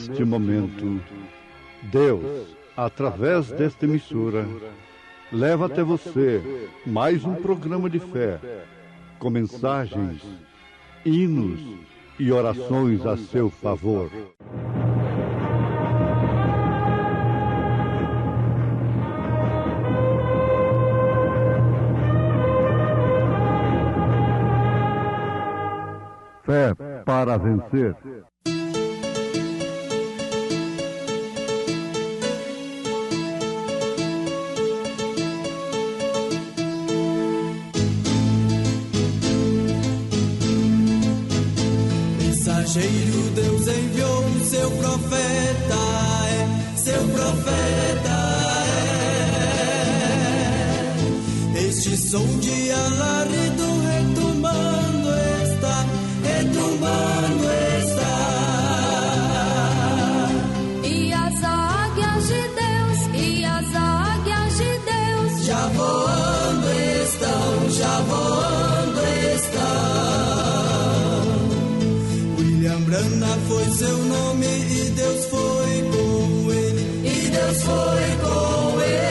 neste momento, Deus, através desta emissora, leva até você mais um programa de fé, com mensagens, hinos e orações a seu favor. Fé para vencer. Mensageiro, Deus enviou seu profeta, seu profeta Este som de alarido retumbando está, retumbando está. E as águias de Deus, e as águias de Deus já voando estão, já voando estão. William Branham foi seu nome e Deus foi com ele, e Deus foi com ele.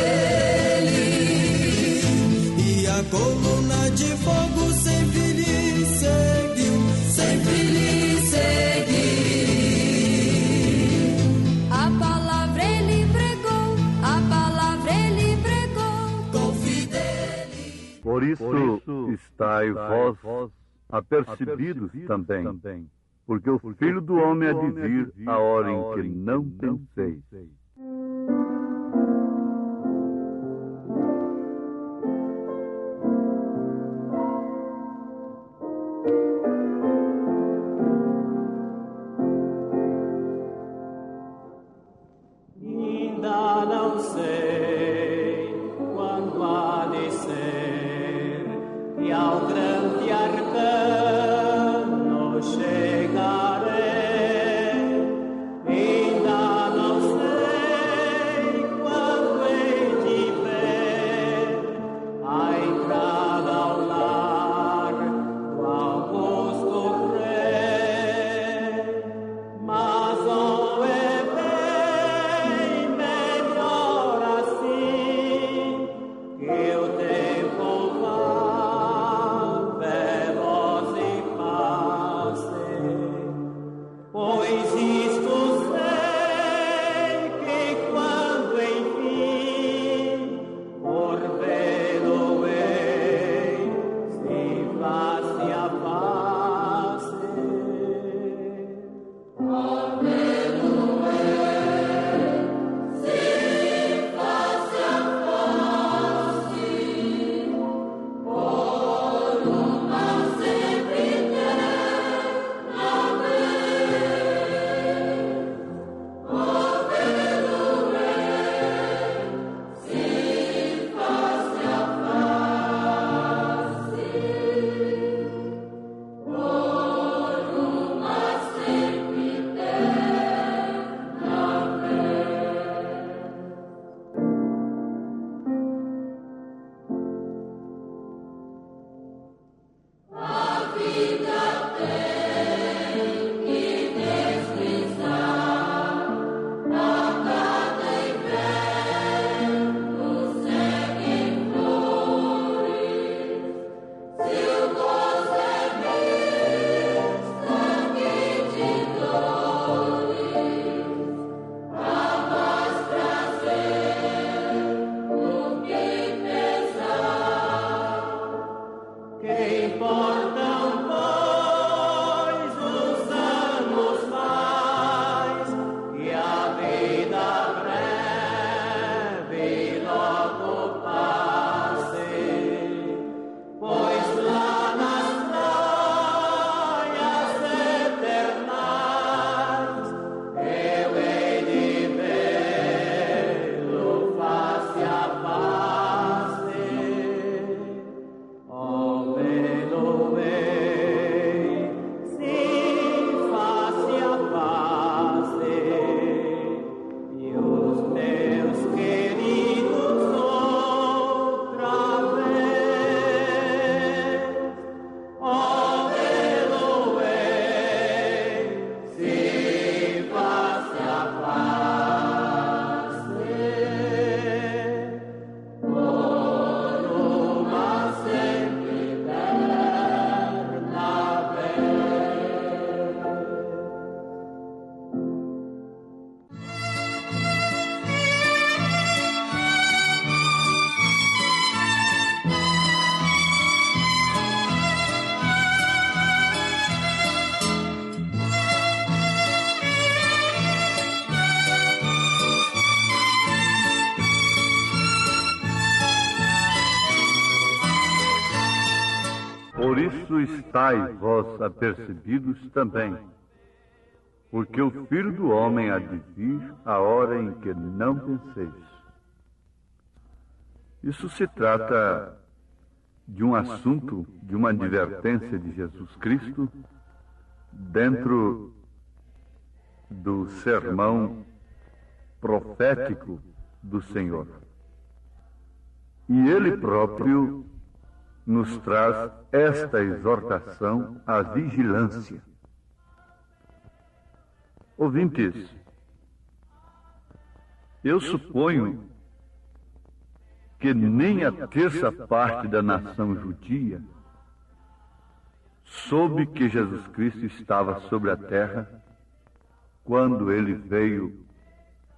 E a coluna de fogo sempre lhe seguiu, sempre lhe seguiu. A palavra ele pregou, a palavra ele pregou com fidelidade. Por isso estai vós apercebidos também, porque o Filho do Homem há de vir a hora em que não penseis. Ainda não sei quando há de ser e ao grande arcano chegarei. Ainda não sei isso estáis vós apercebidos também, porque o Filho do Homem há de vir a hora em que não penseis. Isso se trata de um assunto, de uma advertência de Jesus Cristo dentro do sermão profético do Senhor. E Ele próprio nos traz esta exortação à vigilância. Ouvintes, eu suponho que nem a terça parte da nação judia soube que Jesus Cristo estava sobre a terra quando ele veio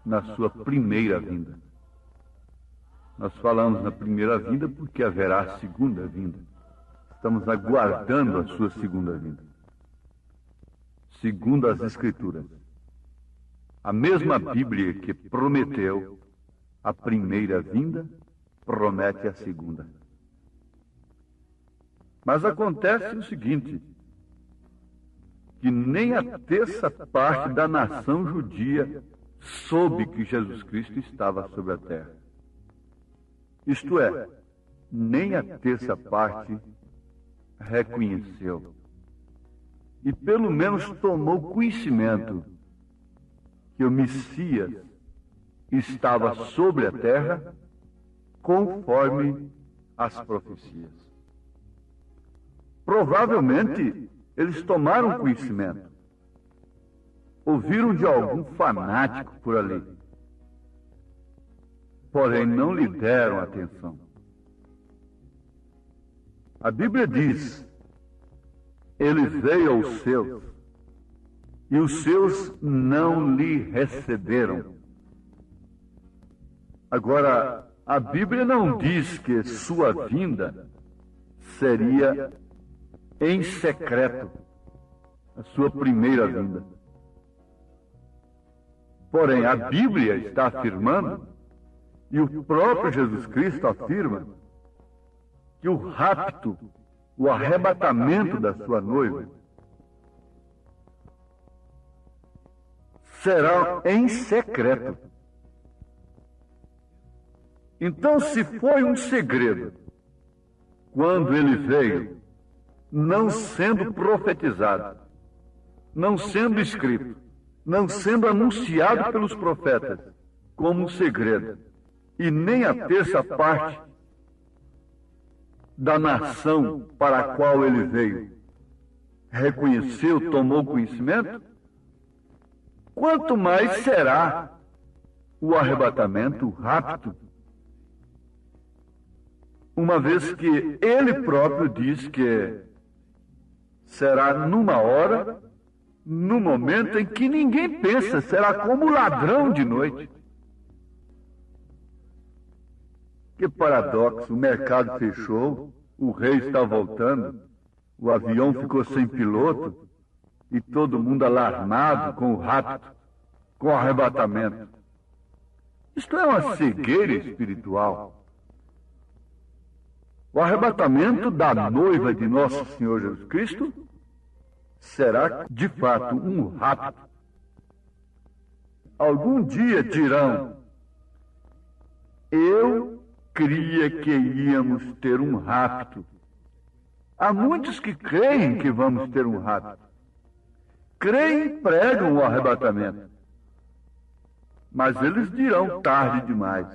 na sua primeira vinda. Nós falamos na primeira vinda porque haverá a segunda vinda. Estamos aguardando a sua segunda vinda. Segundo as Escrituras. A mesma Bíblia que prometeu a primeira vinda, promete a segunda. Mas acontece o seguinte, que nem a terça parte da nação judia soube que Jesus Cristo estava sobre a terra. Isto é, nem a terça parte reconheceu. E pelo menos tomou conhecimento que o Messias estava sobre a terra conforme as profecias. Provavelmente, eles tomaram conhecimento. Ouviram de algum fanático por ali. Porém, não lhe deram atenção. A Bíblia diz, ele veio aos seus, e os seus não lhe receberam. Agora, a Bíblia não diz que sua vinda seria em secreto, a sua primeira vinda. Porém, a Bíblia está afirmando, e o próprio Jesus Cristo afirma, que o rapto, o arrebatamento da sua noiva, será em secreto. Então, se foi um segredo, quando ele veio, não sendo profetizado, não sendo escrito, não sendo anunciado pelos profetas, como um segredo, e nem a terça parte da nação para a qual ele veio reconheceu, tomou conhecimento, quanto mais será o arrebatamento, o rapto, uma vez que ele próprio diz que será numa hora, no momento em que ninguém pensa, será como ladrão de noite. Que paradoxo, o mercado fechou, o rei está voltando, o avião ficou sem piloto e todo mundo alarmado com o rapto, com o arrebatamento. Isto é uma cegueira espiritual. O arrebatamento da noiva de nosso Senhor Jesus Cristo será, de fato, um rapto. Algum dia dirão, eu cria que íamos ter um rapto. Há muitos que creem que vamos ter um rapto. Creem e pregam o arrebatamento. Mas eles dirão tarde demais.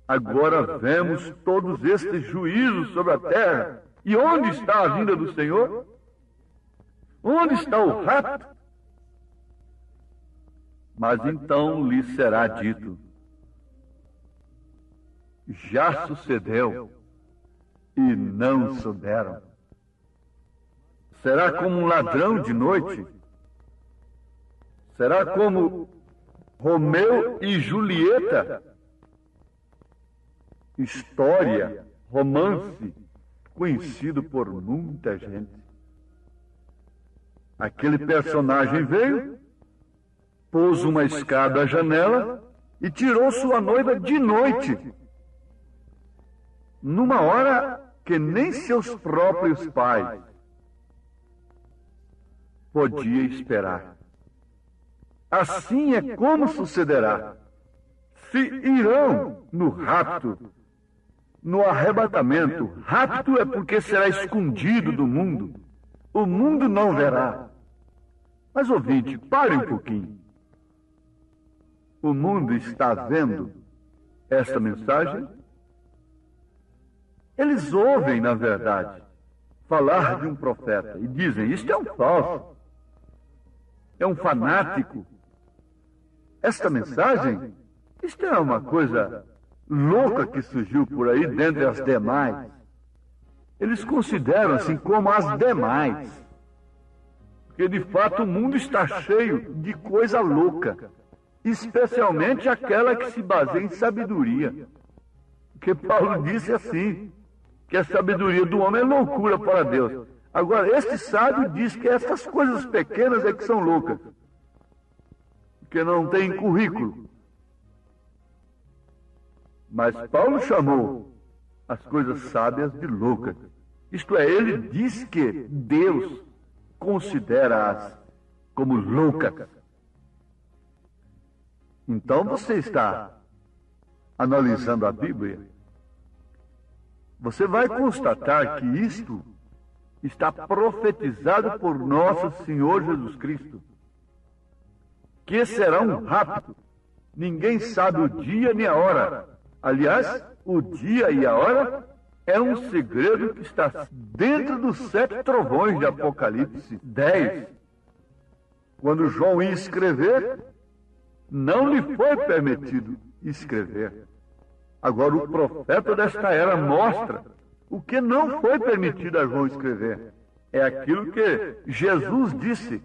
Agora vemos todos estes juízos sobre a terra. E onde está a vinda do Senhor? Onde está o rapto? Mas então lhe será dito, já sucedeu e não souberam. Será como um ladrão de noite? Será como Romeu e Julieta? História, romance, conhecido por muita gente. Aquele personagem veio, pôs uma escada à janela e tirou sua noiva de noite, numa hora que nem seus próprios pais podia esperar. Assim é como sucederá. Se irão no rapto, no arrebatamento. Rapto é porque será escondido do mundo. O mundo não verá. Mas, ouvinte, pare um pouquinho. O mundo está vendo esta mensagem? Eles ouvem, na verdade, falar de um profeta e dizem, isto é um falso, é um fanático. Esta mensagem, isto é uma coisa louca que surgiu por aí dentre as demais. Eles consideram assim como as demais. Porque, de fato, o mundo está cheio de coisa louca. Especialmente aquela que se baseia em sabedoria. Porque Paulo disse assim, que a sabedoria do homem é loucura para Deus. Agora, este sábio diz que essas coisas pequenas é que são loucas. Porque não tem currículo. Mas Paulo chamou as coisas sábias de loucas. Isto é, ele diz que Deus considera-as como loucas. Então você está analisando a Bíblia, você vai constatar que isto está profetizado por nosso Senhor Jesus Cristo, que será um rapto. Ninguém sabe o dia nem a hora. Aliás, o dia e a hora é um segredo que está dentro dos 7 trovões de Apocalipse 10. Quando João ia escrever, não lhe foi permitido escrever. Agora, o profeta desta era mostra o que não foi permitido a João escrever. É aquilo que Jesus disse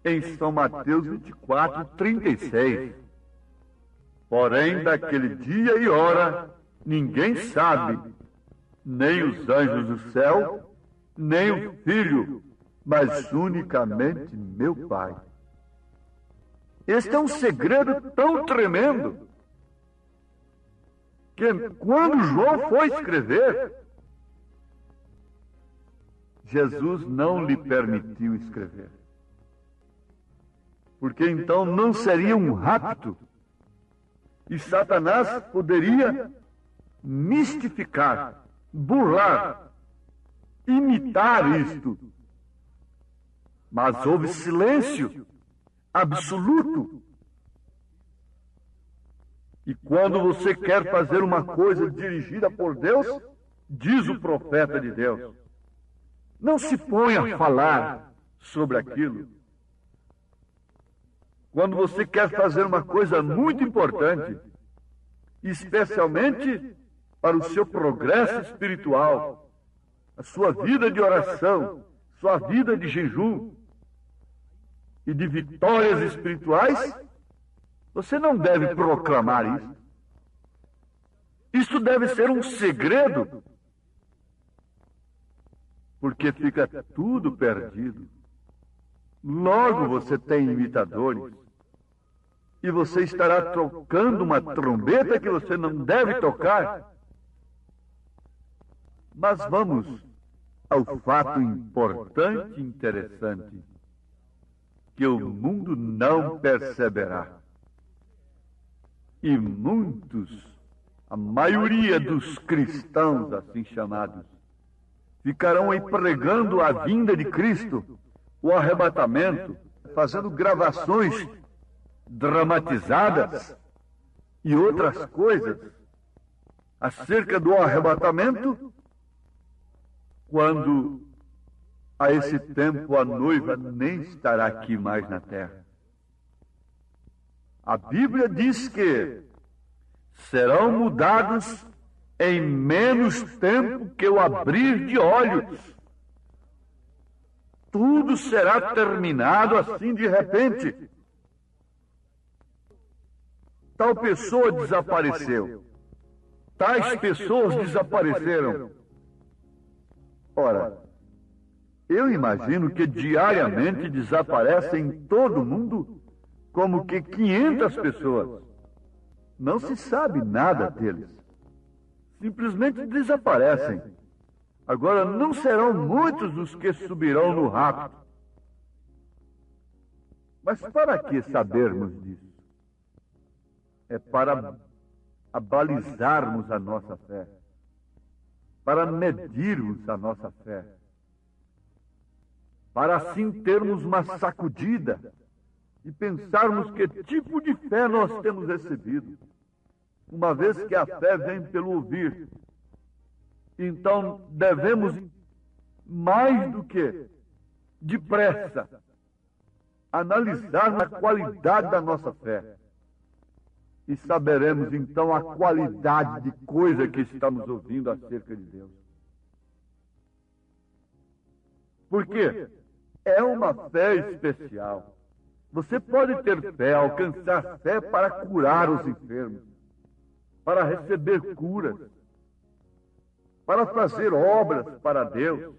em São Mateus 24, 36. Porém, daquele dia e hora, ninguém sabe, nem os anjos do céu, nem o Filho, mas unicamente meu Pai. Este é um segredo tão tremendo que quando João foi escrever, Jesus não lhe permitiu escrever. Porque então não seria um rapto. E Satanás poderia mistificar, burlar, imitar isto. Mas houve silêncio absoluto. E quando você quer fazer uma coisa dirigida por Deus, diz o profeta de Deus, não se ponha a falar sobre aquilo. Quando você quer fazer uma coisa muito importante, especialmente para o seu progresso espiritual, a sua vida de oração, sua vida de jejum e de vitórias espirituais, você não deve proclamar isso. Isso deve ser um segredo, porque fica tudo perdido. Logo você tem imitadores, e você estará tocando uma trombeta que você não deve tocar. Mas vamos ao fato importante e interessante, que o mundo não perceberá. E muitos, a maioria dos cristãos assim chamados, ficarão aí pregando a vinda de Cristo, o arrebatamento, fazendo gravações dramatizadas e outras coisas acerca do arrebatamento, quando a esse tempo a noiva nem estará aqui mais na terra. A Bíblia diz que serão mudados em menos tempo que o abrir de olhos. Tudo será terminado assim de repente. Tal pessoa desapareceu. Tais pessoas desapareceram. Ora, eu imagino que diariamente desaparecem em todo o mundo como que 500 pessoas. Não se sabe nada deles. Simplesmente desaparecem. Agora, não serão muitos os que subirão no rapto. Mas para que sabermos disso? É para abalizarmos a nossa fé, para medirmos a nossa fé, para assim termos uma sacudida e pensarmos que tipo de fé nós temos recebido, uma vez que a fé vem pelo ouvir. Então devemos, mais do que depressa, analisar a qualidade da nossa fé. E saberemos então a qualidade de coisa que estamos ouvindo acerca de Deus. Porque é uma fé especial. Você pode ter fé, alcançar fé para curar os enfermos, para receber curas, para fazer obras para Deus,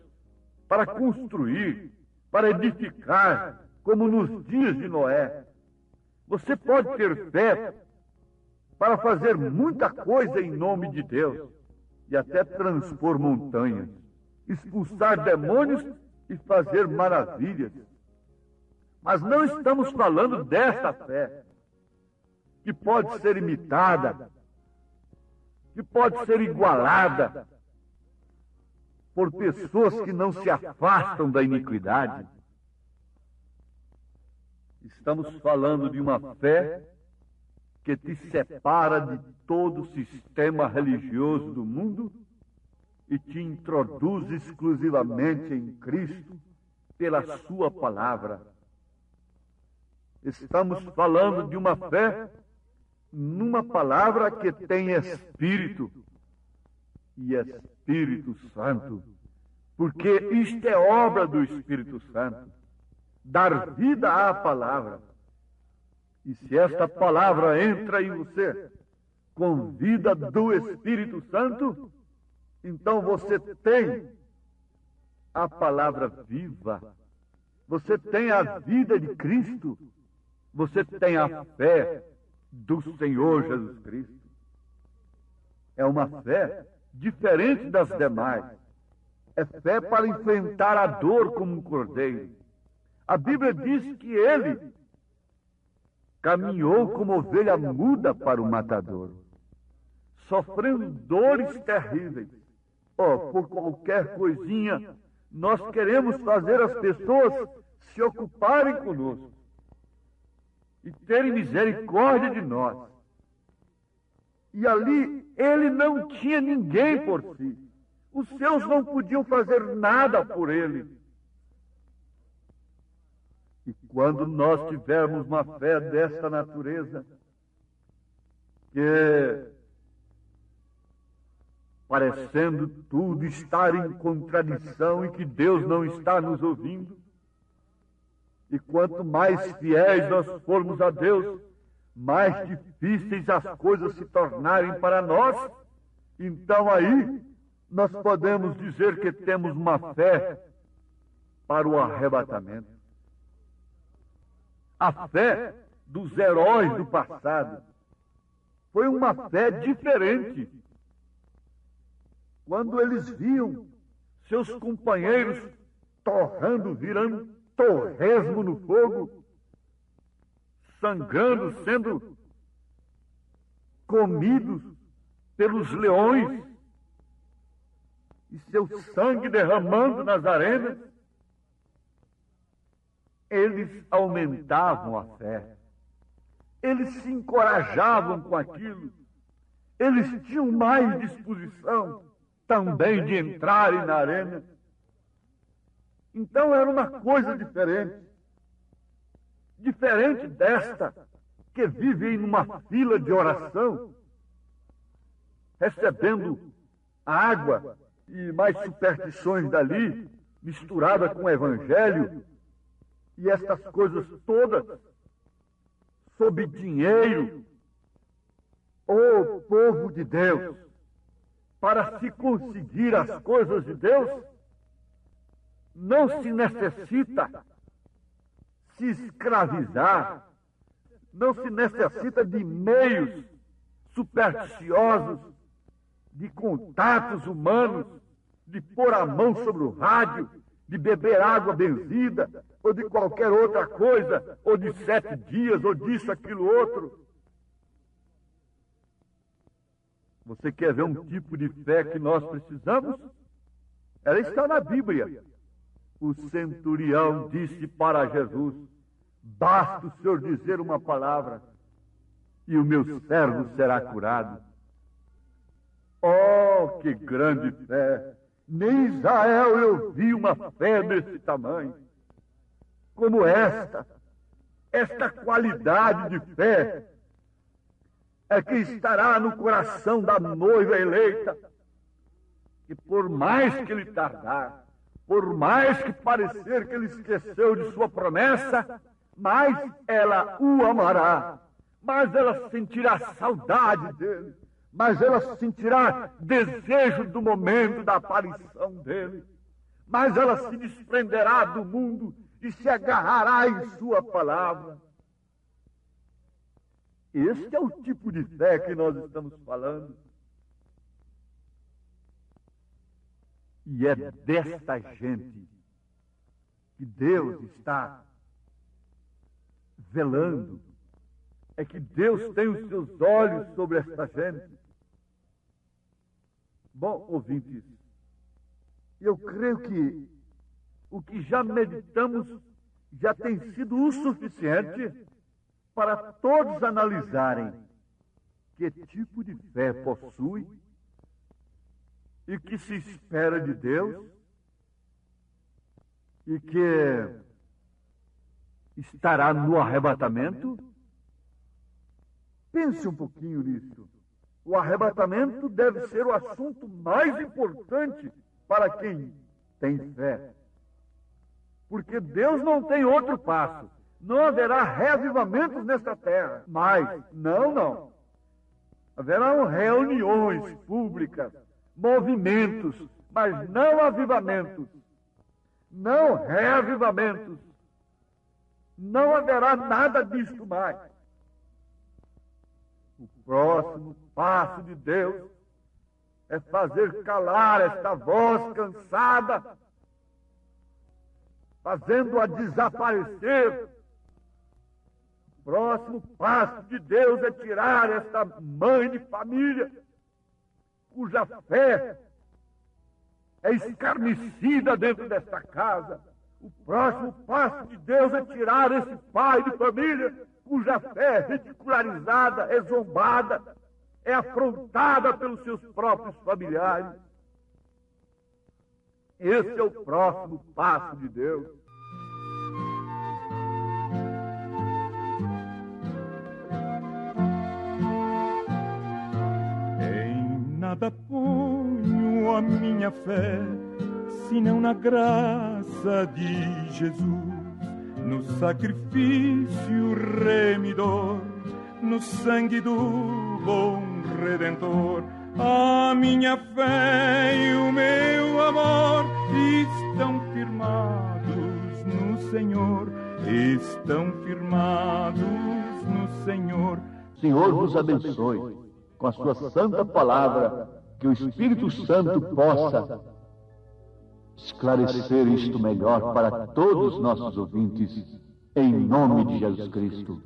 para construir, para edificar, como nos dias de Noé. Você pode ter fé para fazer muita coisa em nome de Deus e até transpor montanhas, expulsar demônios e fazer maravilhas. Mas não estamos falando dessa fé, que pode ser imitada, que pode ser igualada por pessoas que não se afastam da iniquidade. Estamos falando de uma fé que te separa de todo o sistema religioso do mundo e te introduz exclusivamente em Cristo pela sua palavra. Estamos falando de uma fé numa palavra que tem Espírito e Espírito Santo, porque isto é obra do Espírito Santo, dar vida à palavra. E se esta palavra entra em você com vida do Espírito Santo, então você tem a palavra viva, você tem a vida de Cristo, você tem a fé do Senhor Jesus Cristo. É uma fé diferente das demais. É fé para enfrentar a dor como um cordeiro. A Bíblia diz que ele caminhou como ovelha muda para o matador, sofrendo dores terríveis. Por qualquer coisinha, nós queremos fazer as pessoas se ocuparem conosco e terem misericórdia de nós. E ali ele não tinha ninguém por si. Os seus não podiam fazer nada por ele. E quando nós tivermos uma fé desta natureza, que parecendo tudo estar em contradição e que Deus não está nos ouvindo, e quanto mais fiéis nós formos a Deus, mais difíceis as coisas se tornarem para nós, então aí nós podemos dizer que temos uma fé para o arrebatamento. A fé dos heróis do passado foi uma fé diferente. Quando eles viam seus companheiros torrando, virando torresmo no fogo, sangrando, sendo comidos pelos leões, e seu sangue derramando nas arenas, eles aumentavam a fé, eles se encorajavam com aquilo, eles tinham mais disposição também de entrarem na arena. Então era uma coisa diferente desta que vive em uma fila de oração, recebendo água e mais superstições dali, misturada com o evangelho, e estas coisas todas, sob dinheiro. Ô povo de Deus, para se conseguir as coisas de Deus, não se necessita se escravizar, não se necessita de meios supersticiosos, de contatos humanos, de pôr a mão sobre o rádio de beber água benzida, ou de qualquer outra coisa, ou de 7 dias, ou disso, aquilo, outro. Você quer ver um tipo de fé que nós precisamos? Ela está na Bíblia. O centurião disse para Jesus: basta o Senhor dizer uma palavra, e o meu servo será curado. Oh, que grande fé! Nem em Israel eu vi uma fé desse tamanho. Como esta qualidade de fé é que estará no coração da noiva eleita, que por mais que ele tardar, por mais que parecer que ele esqueceu de sua promessa, mais ela o amará, mais ela sentirá saudade dele, mais ela sentirá desejo do momento da aparição dele, mais ela se desprenderá do mundo e se agarrará em sua palavra. Este é o tipo de fé que nós estamos falando. E é desta gente que Deus está velando. É que Deus tem os seus olhos sobre esta gente. Bom, ouvintes, eu creio que o que já meditamos já tem sido o suficiente para todos analisarem que tipo de fé possui e que se espera de Deus e que estará no arrebatamento. Pense um pouquinho nisso. O arrebatamento deve ser o assunto mais importante para quem tem fé. Porque Deus não tem outro passo. Não haverá reavivamentos nesta terra. Mas, não. Haverão reuniões públicas, movimentos, mas não avivamentos. Não reavivamentos. Não haverá nada disto mais. O próximo passo de Deus é fazer calar esta voz cansada, fazendo-a desaparecer. O próximo passo de Deus é tirar esta mãe de família, cuja fé é escarnecida dentro desta casa. O próximo passo de Deus é tirar esse pai de família, cuja fé é ridicularizada, é zombada, é afrontada pelos seus próprios familiares. Esse é o próximo passo de Deus. Em nada ponho a minha fé, senão na graça de Jesus, no sacrifício remidor, no sangue do bom Redentor. A minha fé e o meu amor estão firmados no Senhor, estão firmados no Senhor. Senhor vos abençoe com a sua santa palavra, que o Espírito Santo possa esclarecer isto melhor para todos os nossos ouvintes, em nome de Jesus Cristo.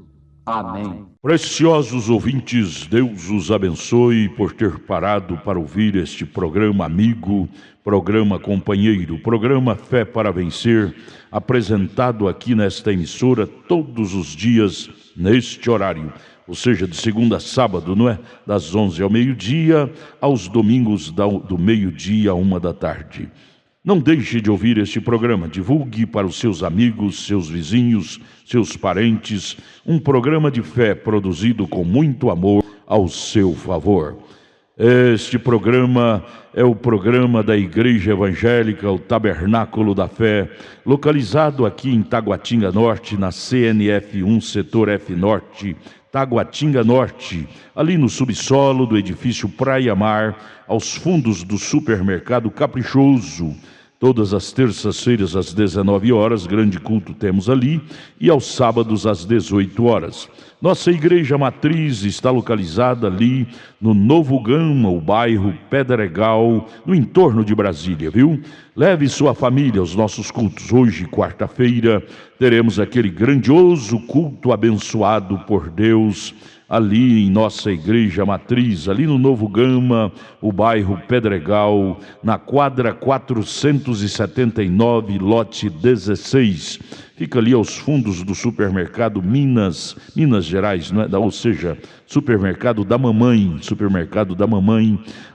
Amém. Preciosos ouvintes, Deus os abençoe por ter parado para ouvir este programa amigo, programa companheiro, programa Fé para Vencer, apresentado aqui nesta emissora todos os dias neste horário, ou seja, de segunda a sábado, não é? Das 11 ao meio-dia, aos domingos do meio-dia à 1 da tarde. Não deixe de ouvir este programa, divulgue para os seus amigos, seus vizinhos, seus parentes, um programa de fé produzido com muito amor ao seu favor. Este programa é o programa da Igreja Evangélica, o Tabernáculo da Fé, localizado aqui em Taguatinga Norte, na CNF 1, Setor F Norte, Taguatinga Norte, ali no subsolo do edifício Praia Mar, aos fundos do supermercado Caprichoso, Todas as terças-feiras às 19 horas, grande culto temos ali, e aos sábados às 18 horas. Nossa igreja matriz está localizada ali no Novo Gama, o bairro Pedregal, no entorno de Brasília, viu? Leve sua família aos nossos cultos. Hoje, quarta-feira, teremos aquele grandioso culto abençoado por Deus, ali em nossa igreja matriz, ali no Novo Gama, o bairro Pedregal, na quadra 479, lote 16. Fica ali aos fundos do supermercado Minas Gerais, não é? Ou seja, supermercado da mamãe,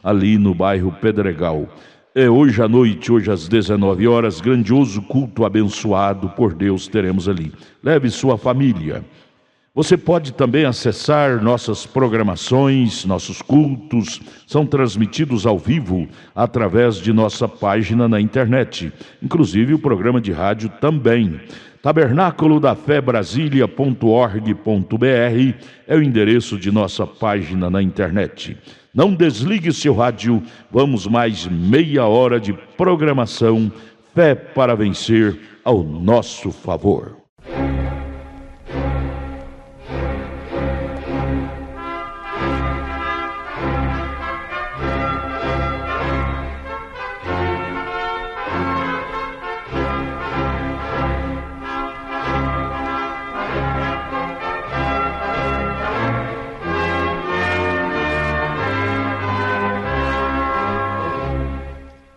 ali no bairro Pedregal. Hoje à noite, hoje às 19 horas, grandioso culto abençoado por Deus teremos ali. Leve sua família. Você pode também acessar nossas programações, nossos cultos, são transmitidos ao vivo através de nossa página na internet, inclusive o programa de rádio também. Tabernáculo da Fé Brasília.org.br é o endereço de nossa página na internet. Não desligue seu rádio, vamos mais meia hora de programação, Fé para Vencer ao nosso favor.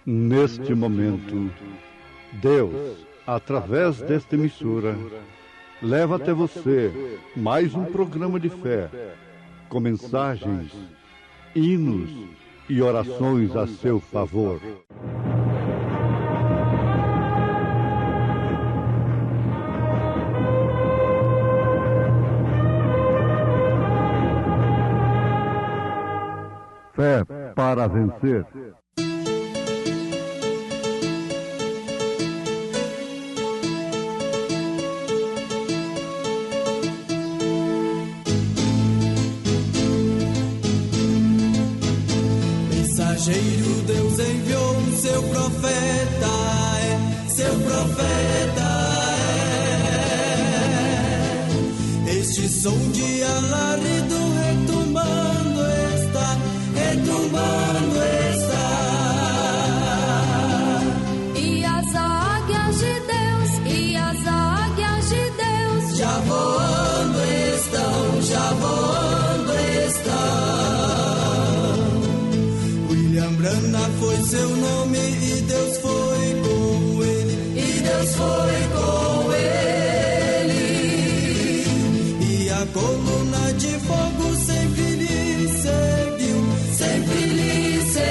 Neste momento, Deus, através desta emissora, leva até você mais um programa de fé, com mensagens, hinos e orações a seu favor. Fé para vencer. Deus enviou o seu profeta, seu profeta Este som de alarido retumbando está, retumbando está. E as águias de Deus, e as águias de Deus já voando estão, já voando estão. William Branham foi seu nome e Deus foi com ele, e Deus foi com ele. E a coluna de fogo sempre lhe seguiu, sempre lhe seguiu.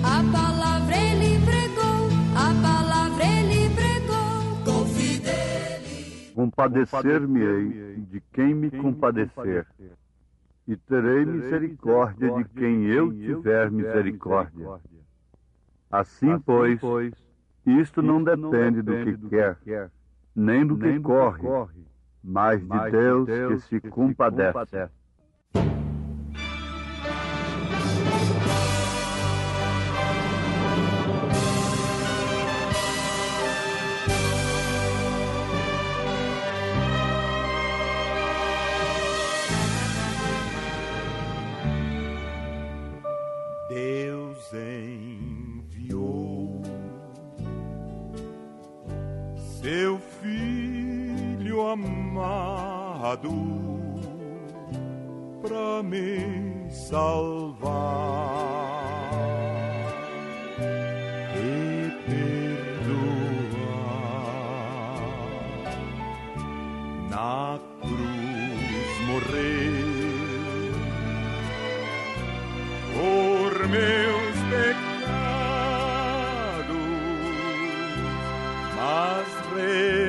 A palavra ele pregou, a palavra ele pregou com fidelidade. Compadecer-me-ei de quem me compadecer, e terei misericórdia de quem eu tiver misericórdia. Assim, pois, isto não depende do que quer, nem do que corre, mas de Deus que se compadece. Deus enviou seu Filho amado pra me salvar e perdoar. Na cruz morreu por meus pecados, mas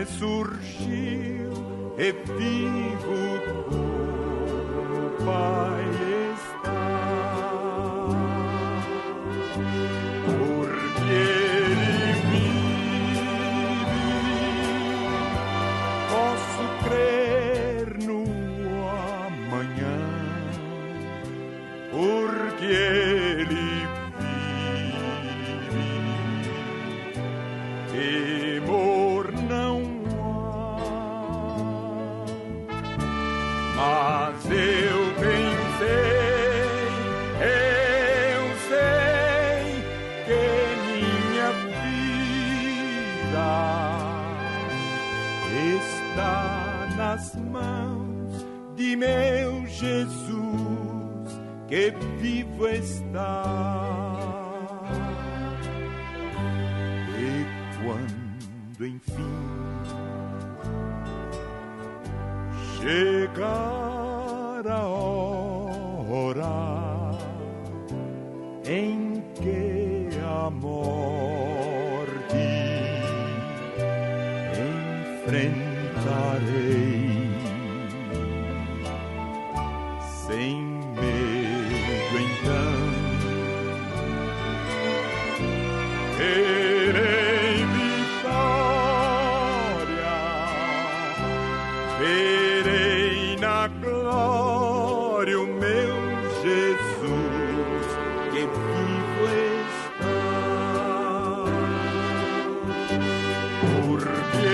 ressurgiu e vivo com o Pai está. Porque Ele vive, posso crer no amanhã. Porque Ele vive, que vivo está. E quando enfim chegar a hora em que a morte enfrentarei, sem medo então terei vitória, verei na glória o meu Jesus que vivo está, porque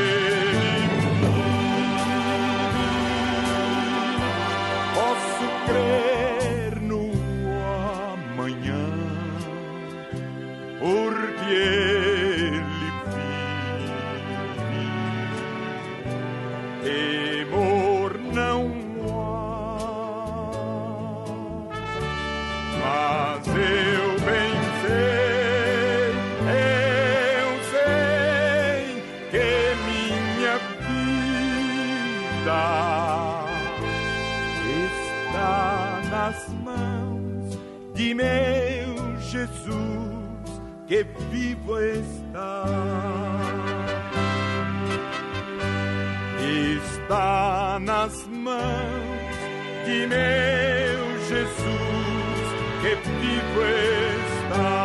posso crer no amanhã, porque ele vive, temor não há, mas eu bem sei que minha vida está nas mãos de meu Jesus que vivo está. Está nas mãos de meu Jesus que vivo está.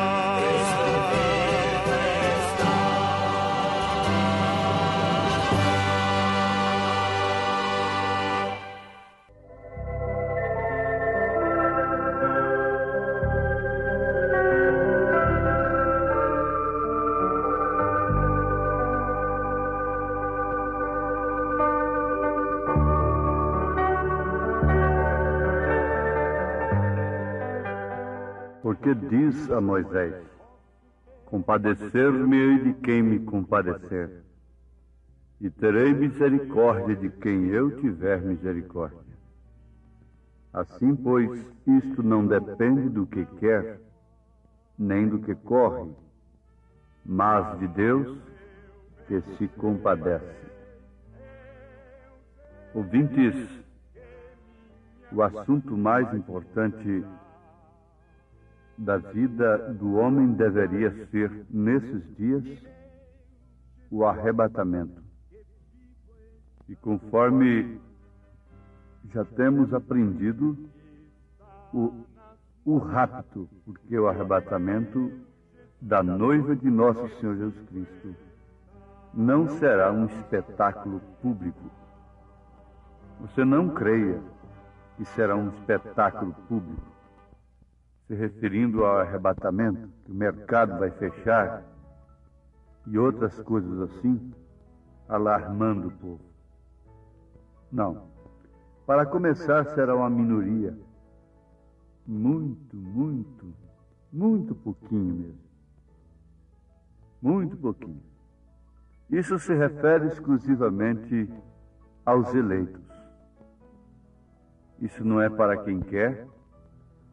Porque diz a Moisés: compadecer-me-ei de quem me compadecer, e terei misericórdia de quem eu tiver misericórdia. Assim, pois, isto não depende do que quer, nem do que corre, mas de Deus que se compadece. Ouvintes, o assunto mais importante da vida do homem deveria ser, nesses dias, o arrebatamento. E conforme já temos aprendido, o rapto, porque o arrebatamento da noiva de nosso Senhor Jesus Cristo não será um espetáculo público. Você não creia que será um espetáculo público, se referindo ao arrebatamento, que o mercado vai fechar e outras coisas assim, alarmando o povo. Não. Para começar, será uma minoria. Muito pouquinho mesmo. Muito pouquinho. Isso se refere exclusivamente aos eleitos. Isso não é para quem quer,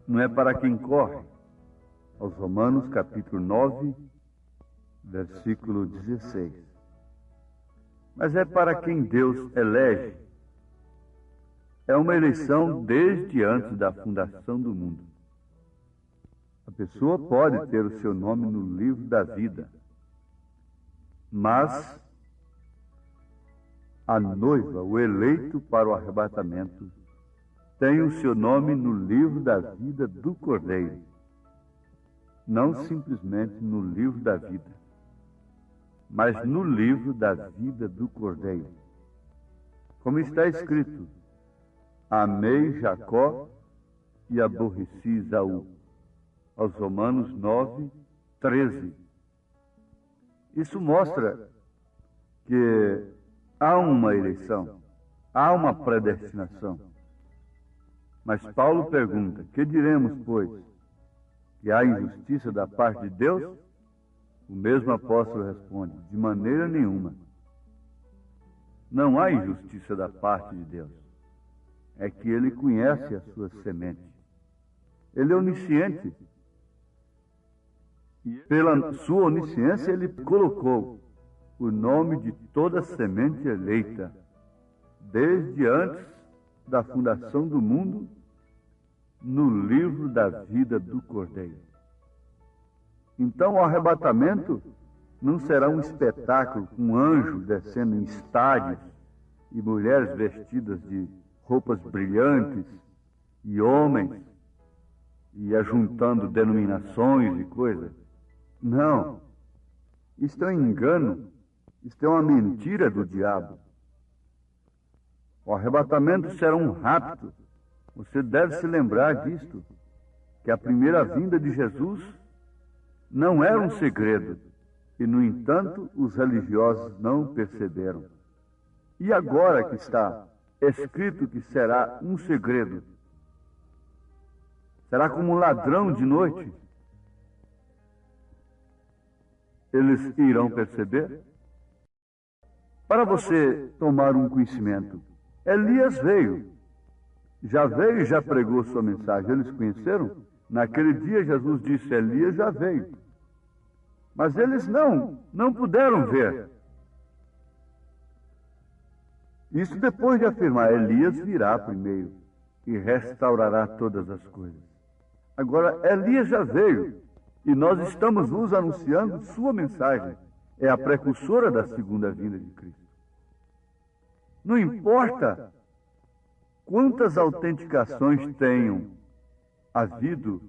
não é para quem corre. Aos Romanos, capítulo 9, versículo 16. Mas é para quem Deus elege. É uma eleição desde antes da fundação do mundo. A pessoa pode ter o seu nome no livro da vida, mas a noiva, o eleito para o arrebatamento, tem o seu nome no livro da vida do Cordeiro, não simplesmente no livro da vida, mas no livro da vida do Cordeiro. Como está escrito: amei Jacó e aborreci Esaú. Aos Romanos 9, 13. Isso mostra que há uma eleição, há uma predestinação. Mas Paulo pergunta: que diremos, pois? Que há injustiça da parte de Deus? O mesmo apóstolo responde: de maneira nenhuma. Não há injustiça da parte de Deus. É que ele conhece a sua semente. Ele é onisciente. E pela sua onisciência, ele colocou o nome de toda semente eleita, desde antes da fundação do mundo, no livro da vida do Cordeiro. Então, o arrebatamento não será um espetáculo com anjos descendo em estádios e mulheres vestidas de roupas brilhantes e homens e ajuntando denominações e coisas. Não. Isto é um engano. Isto é uma mentira do diabo. O arrebatamento será um rapto. Você deve se lembrar disto, que a primeira vinda de Jesus não era um segredo, e, no entanto, os religiosos não perceberam. E agora que está escrito que será um segredo, será como um ladrão de noite, eles irão perceber? Para você tomar um conhecimento, Elias veio e já pregou sua mensagem. Eles conheceram? Naquele dia Jesus disse, Elias já veio. Mas eles não puderam ver. Isso depois de afirmar, Elias virá primeiro e restaurará todas as coisas. Agora, Elias já veio e nós estamos nos anunciando sua mensagem. É a precursora da segunda vinda de Cristo. Não importa quantas autenticações tenham havido,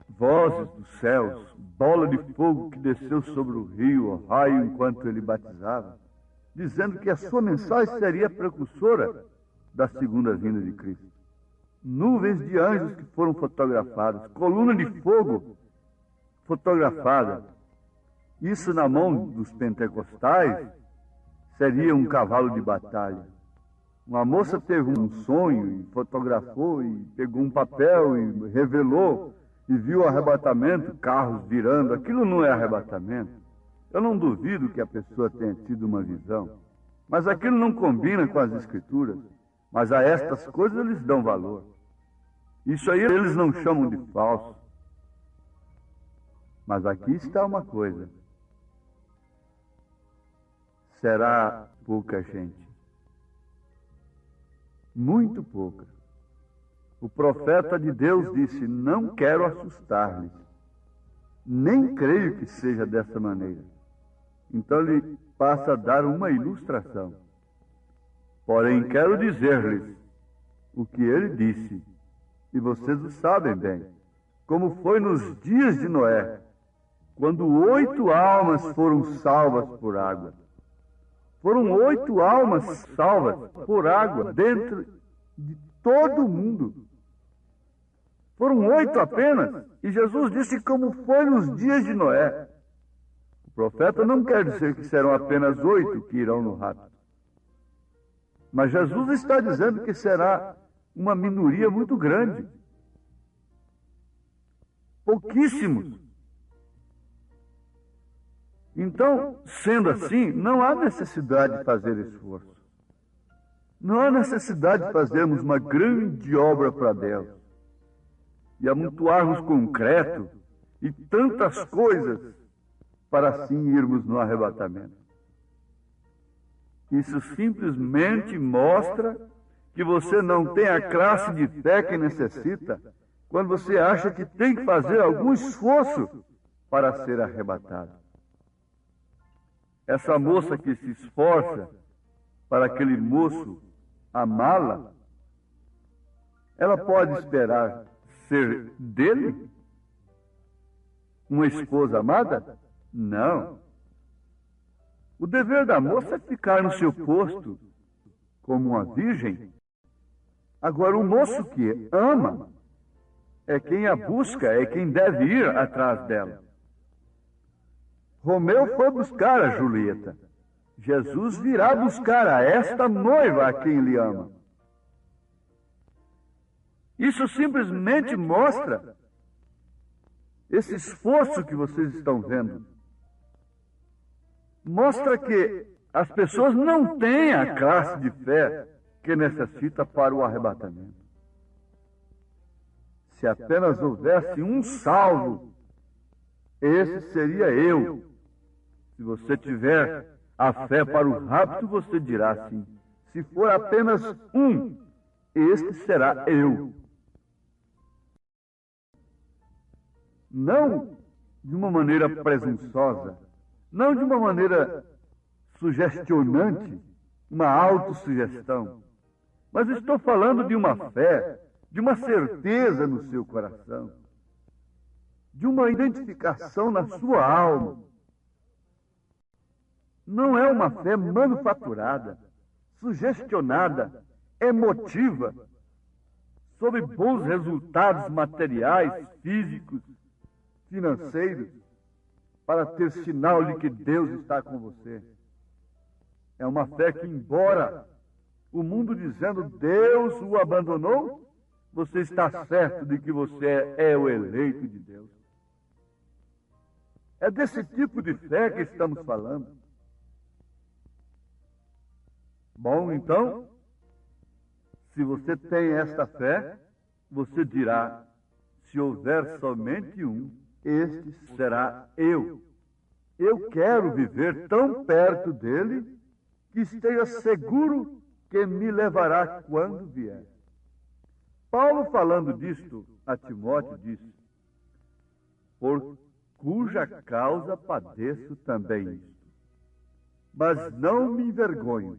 vozes dos céus, bola de fogo que desceu sobre o rio, o raio enquanto ele batizava, dizendo que a sua mensagem seria precursora da segunda vinda de Cristo. Nuvens de anjos que foram fotografados, coluna de fogo fotografada. Isso na mão dos pentecostais seria um cavalo de batalha. Uma moça teve um sonho e fotografou e pegou um papel e revelou e viu o arrebatamento, carros virando. Aquilo não é arrebatamento. Eu não duvido que a pessoa tenha tido uma visão, mas aquilo não combina com as Escrituras. Mas a estas coisas eles dão valor. Isso aí eles não chamam de falso. Mas aqui está uma coisa. Será pouca gente. Muito pouca. O profeta de Deus disse, não quero assustar-lhes. Nem creio que seja dessa maneira. Então ele passa a dar uma ilustração. Porém, quero dizer-lhes o que ele disse, e vocês o sabem bem, como foi nos dias de Noé, quando 8 almas foram salvas por água. Foram 8 almas salvas por água dentro de todo o mundo. Foram 8 apenas, e Jesus disse como foi nos dias de Noé. O profeta não quer dizer que serão apenas 8 que irão no rapto. Mas Jesus está dizendo que será uma minoria muito grande. Pouquíssimos. Então, sendo assim, não há necessidade de fazer esforço. Não há necessidade de fazermos uma grande obra para Deus. E amontoarmos concreto e tantas coisas para assim irmos no arrebatamento. Isso simplesmente mostra que você não tem a classe de fé que necessita quando você acha que tem que fazer algum esforço para ser arrebatado. Essa moça que se esforça para aquele moço amá-la, ela pode esperar ser dele uma esposa amada? Não. O dever da moça é ficar no seu posto como uma virgem. Agora, o moço que ama é quem a busca, é quem deve ir atrás dela. Romeu foi buscar a Julieta. Jesus virá buscar a esta noiva a quem ele ama. Isso simplesmente mostra esse esforço que vocês estão vendo. Mostra que as pessoas não têm a classe de fé que necessita para o arrebatamento. Se apenas houvesse um salvo, esse seria eu. Se você tiver a fé para o rapto, você dirá assim. Se for apenas um, este será eu. Não de uma maneira presunçosa, não de uma maneira sugestionante, uma autossugestão, mas estou falando de uma fé, de uma certeza no seu coração, de uma identificação na sua alma. Não é uma fé manufaturada, sugestionada, emotiva, sobre bons resultados materiais, físicos, financeiros, para ter sinal de que Deus está com você. É uma fé que, embora o mundo dizendo Deus o abandonou, você está certo de que você é o eleito de Deus. É desse tipo de fé que estamos falando. Bom, então, se você tem esta fé, você dirá, se houver somente um, este será eu. Eu quero viver tão perto dele que esteja seguro que me levará quando vier. Paulo, falando disto a Timóteo, disse, por cuja causa padeço também isto, mas não me envergonho.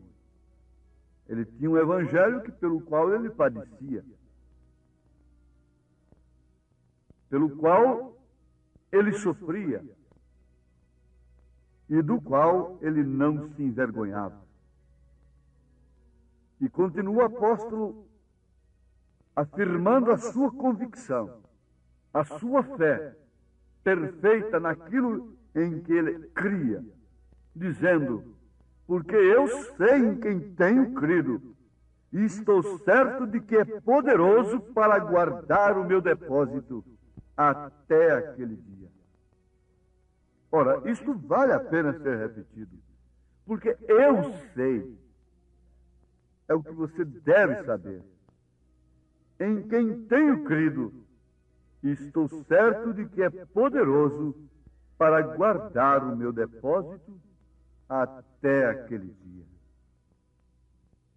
Ele tinha um evangelho pelo qual ele padecia, pelo qual ele sofria e do qual ele não se envergonhava. E continua o apóstolo afirmando a sua convicção, a sua fé perfeita naquilo em que ele cria, dizendo, porque eu sei em quem tenho crido, e estou certo de que é poderoso para guardar o meu depósito até aquele dia. Ora, isto vale a pena ser repetido, porque eu sei, é o que você deve saber, em quem tenho crido, e estou certo de que é poderoso para guardar o meu depósito até aquele dia.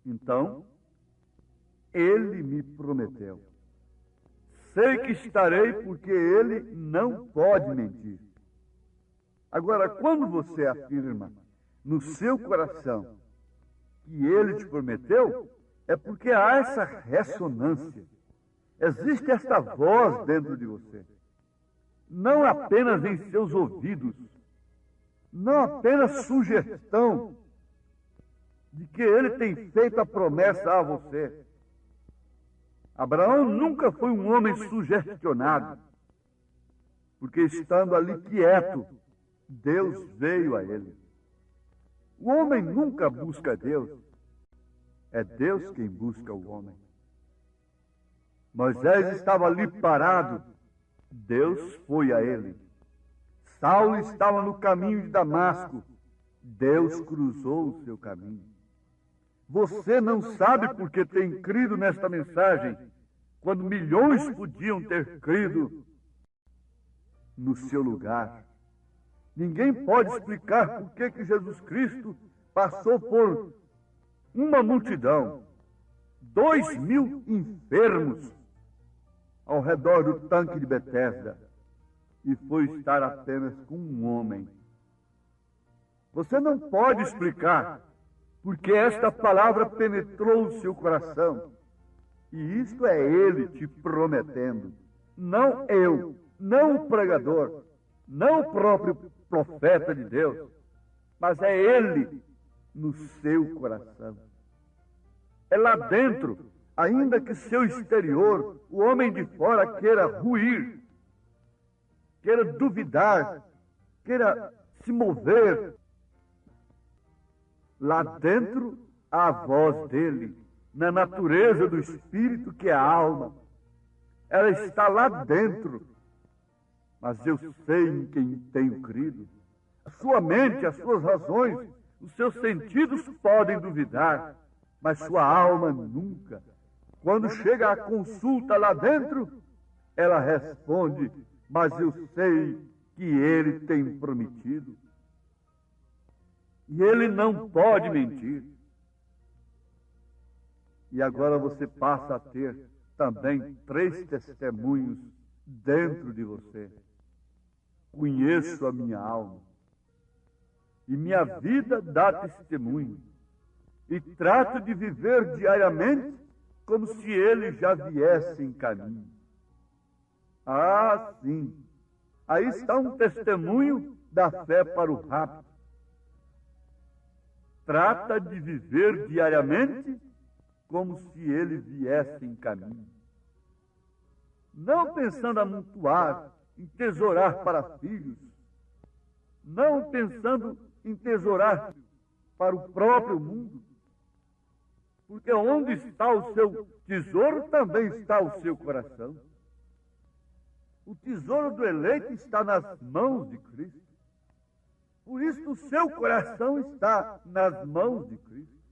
Então, ele me prometeu. Sei que estarei porque ele não pode mentir. Agora, quando você afirma no seu coração que ele te prometeu, é porque há essa ressonância. Existe esta voz dentro de você. Não apenas em seus ouvidos, não apenas sugestão de que ele tem feito a promessa a você. Abraão nunca foi um homem sugestionado, porque estando ali quieto, Deus veio a ele. O homem nunca busca Deus, é Deus quem busca o homem. Moisés estava ali parado, Deus foi a ele. Saulo estava no caminho de Damasco, Deus cruzou o seu caminho. Você não sabe porque tem crido nesta mensagem, quando milhões podiam ter crido no seu lugar. Ninguém pode explicar por que Jesus Cristo passou por uma multidão, 2.000 enfermos ao redor do tanque de Betesda, e foi estar apenas com um homem. Você não pode explicar porque esta palavra penetrou o seu coração. E isto é ele te prometendo. Não eu, não o pregador, não o próprio profeta de Deus, mas é ele no seu coração. É lá dentro, ainda que seu exterior, o homem de fora queira ruir, queira duvidar, queira se mover, lá dentro há a voz dele, na natureza do espírito que é a alma. Ela está lá dentro. Mas eu sei em quem tenho crido. A sua mente, as suas razões, os seus sentidos podem duvidar, mas sua alma nunca. Quando chega a consulta lá dentro, Ela responde: mas eu sei que ele tem prometido. E ele não pode mentir. E agora você passa a ter também 3 testemunhos dentro de você. Conheço a minha alma, e minha vida dá testemunho, e trato de viver diariamente como se ele já viesse em caminho. Ah, sim, aí está um testemunho da fé para o rapto. Trata de viver diariamente como se ele viesse em caminho. Não pensando amontoar, entesourar para filhos, não pensando em tesourar para o próprio mundo, porque onde está o seu tesouro, também está o seu coração. O tesouro do eleito está nas mãos de Cristo. Por isso o seu coração está nas mãos de Cristo.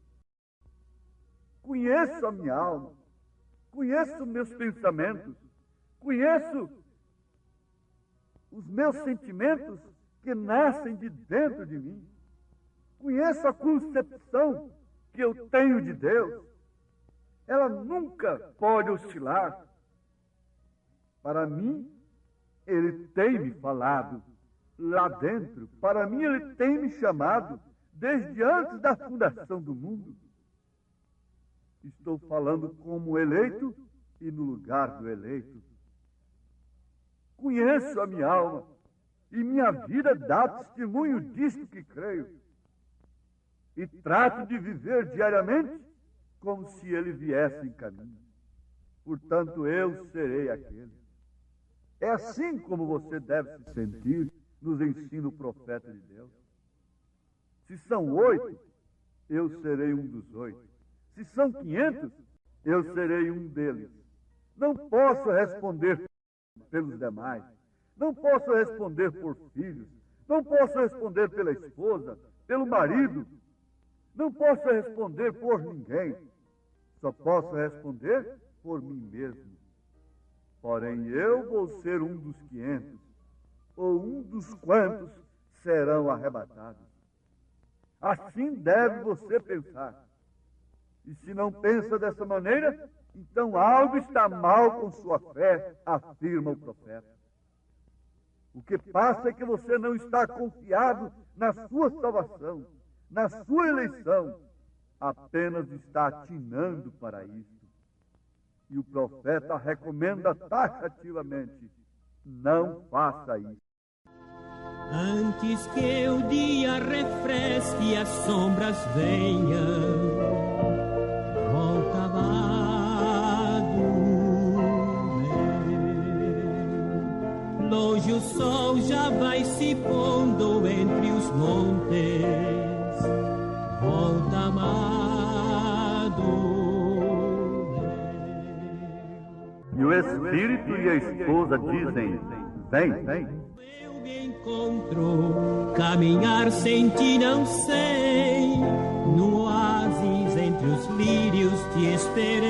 Conheço a minha alma, conheço meus pensamentos, conheço os meus sentimentos que nascem de dentro de mim. Conheço a concepção que eu tenho de Deus. Ela nunca pode oscilar. Para mim, ele tem me falado lá dentro. Para mim, ele tem me chamado desde antes da fundação do mundo. Estou falando como eleito e no lugar do eleito. Conheço a minha alma e minha vida dá testemunho disto que creio. E trato de viver diariamente como se ele viesse em caminho. Portanto, eu serei aquele. É assim como você deve se sentir, nos ensina o profeta de Deus. Se são 8, eu serei um dos 8. Se são 500, eu serei um deles. Não posso responder pelos demais. Não posso responder por filhos. Não posso responder pela esposa, pelo marido. Não posso responder por ninguém. Só posso responder por mim mesmo. Porém, eu vou ser um dos 500, ou um dos quantos serão arrebatados. Assim deve você pensar. E se não pensa dessa maneira, então algo está mal com sua fé, afirma o profeta. O que passa é que você não está confiado na sua salvação, na sua eleição, apenas está atinando para isso. E o profeta recomenda taxativamente: não faça isso. Antes que o dia refresque e as sombras venham, volta amado meu. Longe o sol já vai se pondo entre os montes, volta amado meu. E o espírito e a esposa dizem: vem, vem. Encontro, caminhar sem ti não sei, no oásis entre os lírios te esperei.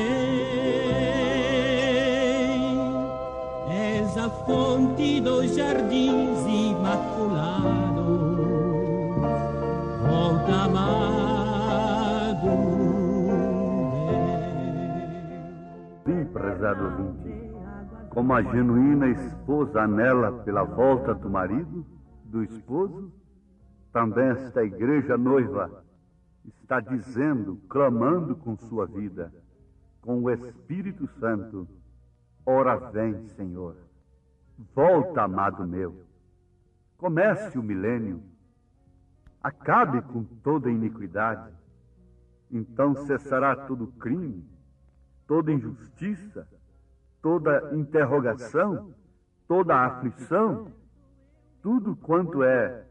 És a fonte dos jardins imaculados, volta amado meu. Sim, prezado ouvinte, como a genuína esposa anela pela volta do marido, do esposo, também esta igreja noiva está dizendo, clamando com sua vida, com o Espírito Santo: ora vem, Senhor, volta, amado meu, comece o milênio, acabe com toda iniquidade, então cessará todo crime, toda injustiça, toda interrogação, toda aflição, tudo quanto é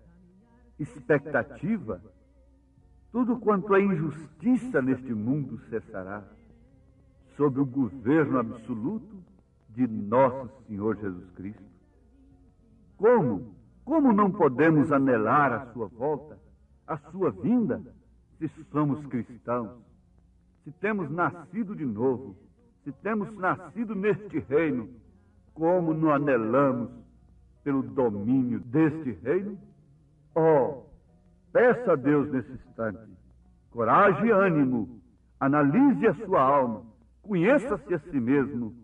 expectativa, tudo quanto é injustiça neste mundo cessará, sob o governo absoluto de nosso Senhor Jesus Cristo. Como não podemos anelar a sua volta, a sua vinda, se somos cristãos, se temos nascido de novo, se temos nascido neste reino, como não anelamos pelo domínio deste reino? Oh, peça a Deus nesse instante coragem e ânimo, analise a sua alma, conheça-se a si mesmo,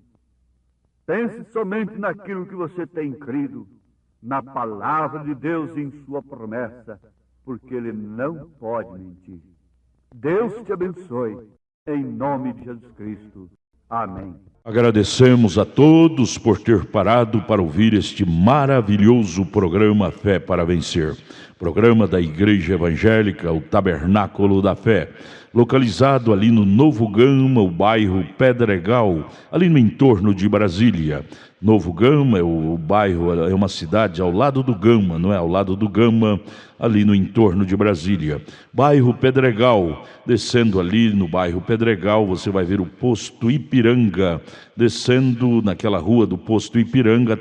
pense somente naquilo que você tem crido, na palavra de Deus e em sua promessa, porque Ele não pode mentir. Deus te abençoe, em nome de Jesus Cristo. Amém. Agradecemos a todos por ter parado para ouvir este maravilhoso programa Fé para Vencer. Programa da Igreja Evangélica, o Tabernáculo da Fé, localizado ali no Novo Gama, o bairro Pedregal, ali no entorno de Brasília. Novo Gama, o bairro, é uma cidade ao lado do Gama, não é? Ao lado do Gama, ali no entorno de Brasília. Bairro Pedregal, descendo ali no bairro Pedregal, você vai ver o posto Ipiranga. Descendo naquela rua do posto Ipiranga,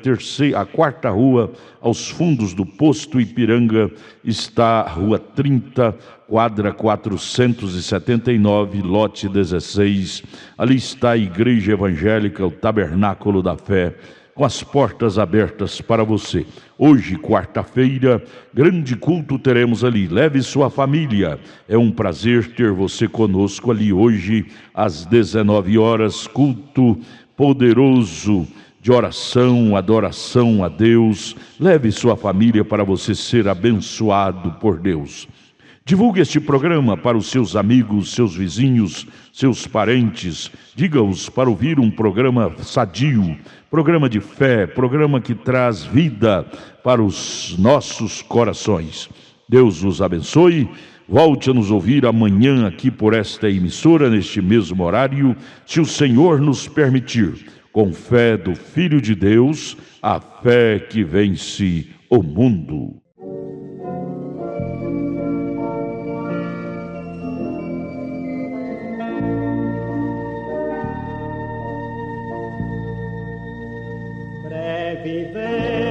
a quarta rua, aos fundos do posto Ipiranga, está a rua 30, quadra 479, lote 16. Ali está a Igreja Evangélica, o Tabernáculo da Fé, com as portas abertas para você. Hoje, quarta-feira, grande culto teremos ali. Leve sua família. É um prazer ter você conosco ali hoje, às 19 horas, culto poderoso de oração, adoração a Deus. Leve sua família para você ser abençoado por Deus. Divulgue este programa para os seus amigos, seus vizinhos, seus parentes. Diga-os para ouvir um programa sadio, programa de fé, programa que traz vida para os nossos corações. Deus os abençoe. Volte a nos ouvir amanhã aqui por esta emissora, neste mesmo horário, se o Senhor nos permitir, com fé do Filho de Deus, a fé que vence o mundo. Breve vem